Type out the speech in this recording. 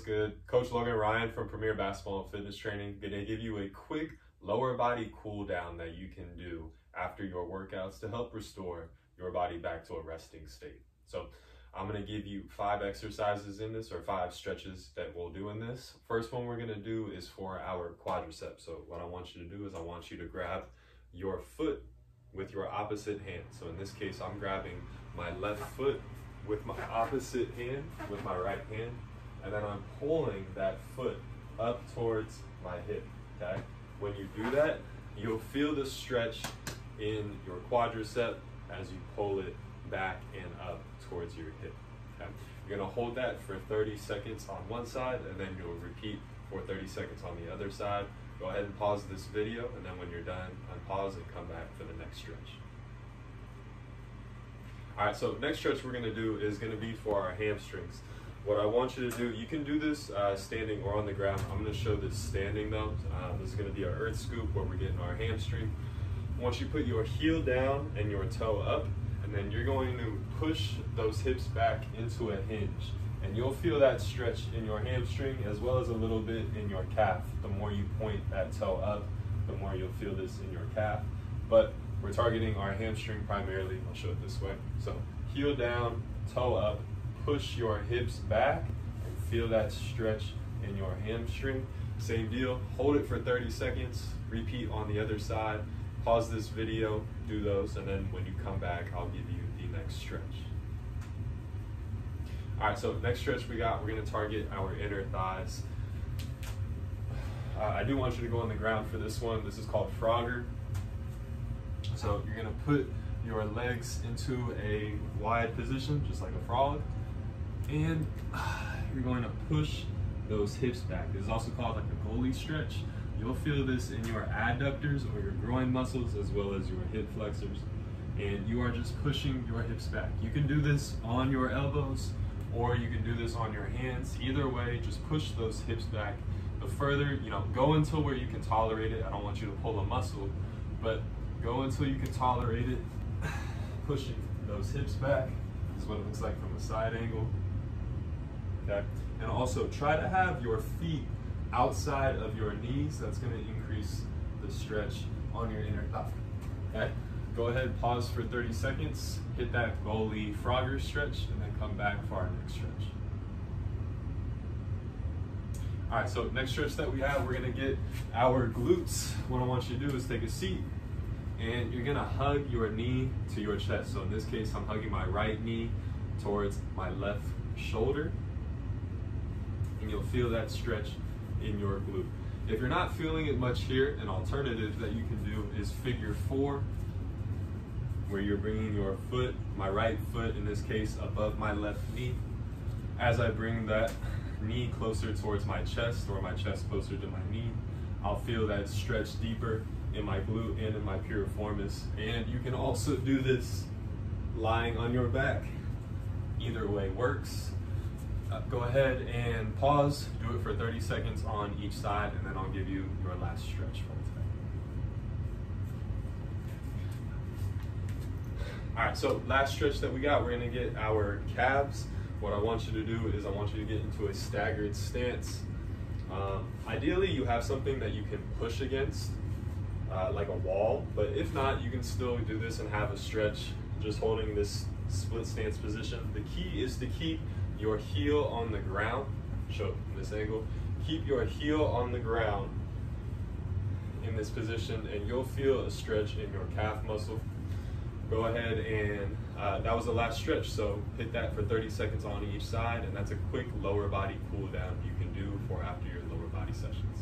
good? Coach Logan Ryan from Premier Basketball and Fitness Training. Gonna give you a quick lower body cool down that you can do after your workouts to help restore your body back to a resting state. So I'm gonna give you 5 exercises in this, or 5 stretches that we'll do in this. First one we're gonna do is for our quadriceps. So what I want you to do is I want you to grab your foot with your opposite hand. So in this case, I'm grabbing my left foot with my opposite hand, with my right hand, and then I'm pulling that foot up towards my hip, okay? When you do that, you'll feel the stretch in your quadricep as you pull it back and up towards your hip, okay? You're gonna hold that for 30 seconds on one side, and then you'll repeat for 30 seconds on the other side. Go ahead and pause this video, and then when you're done, unpause and come back for the next stretch. All right, so next stretch we're gonna do is gonna be for our hamstrings. What I want you to do, you can do this standing or on the ground. I'm gonna show this standing though. This is gonna be our earth scoop where we're getting our hamstring. Once you put your heel down and your toe up, and then you're going to push those hips back into a hinge. And you'll feel that stretch in your hamstring as well as a little bit in your calf. The more you point that toe up, the more you'll feel this in your calf. But we're targeting our hamstring primarily. I'll show it this way. So heel down, toe up, push your hips back, and feel that stretch in your hamstring. Same deal, hold it for 30 seconds, repeat on the other side, pause this video, do those, and then when you come back, I'll give you the next stretch. All right, so next stretch we're gonna target our inner thighs. I do want you to go on the ground for this one. This is called Frogger. So you're gonna put your legs into a wide position, just like a frog, and you're going to push those hips back. This is also called like a goalie stretch. You'll feel this in your adductors or your groin muscles as well as your hip flexors, and you are just pushing your hips back. You can do this on your elbows or you can do this on your hands. Either way, just push those hips back. The further, go until where you can tolerate it. I don't want you to pull a muscle, but go until you can tolerate it. Pushing those hips back. This is what it looks like from a side angle. Okay. And also try to have your feet outside of your knees. That's going to increase the stretch on your inner thigh. Okay. Go ahead, pause for 30 seconds, hit that goalie Frogger stretch, and then come back for our next stretch. All right, so next stretch that we have, we're gonna get our glutes. What I want you to do is take a seat, and you're gonna hug your knee to your chest. So in this case, I'm hugging my right knee towards my left shoulder, and you'll feel that stretch in your glute. If you're not feeling it much here, an alternative that you can do is figure 4, where you're bringing your foot, my right foot in this case, above my left knee. As I bring that knee closer towards my chest, or my chest closer to my knee, I'll feel that stretch deeper in my glute and in my piriformis. And you can also do this lying on your back. Either way works. Go ahead and pause, do it for 30 seconds on each side, and then I'll give you your last stretch for today. All right, so last stretch that we got, we're gonna get our calves. What I want you to do is I want you to get into a staggered stance. Ideally, you have something that you can push against, like a wall, but if not, you can still do this and have a stretch just holding this split stance position. The key is to keep your heel on the ground. Show it from this angle. Keep your heel on the ground in this position, and you'll feel a stretch in your calf muscle. Go ahead and that was the last stretch, so hit that for 30 seconds on each side, and that's a quick lower body cool down you can do for after your lower body sessions.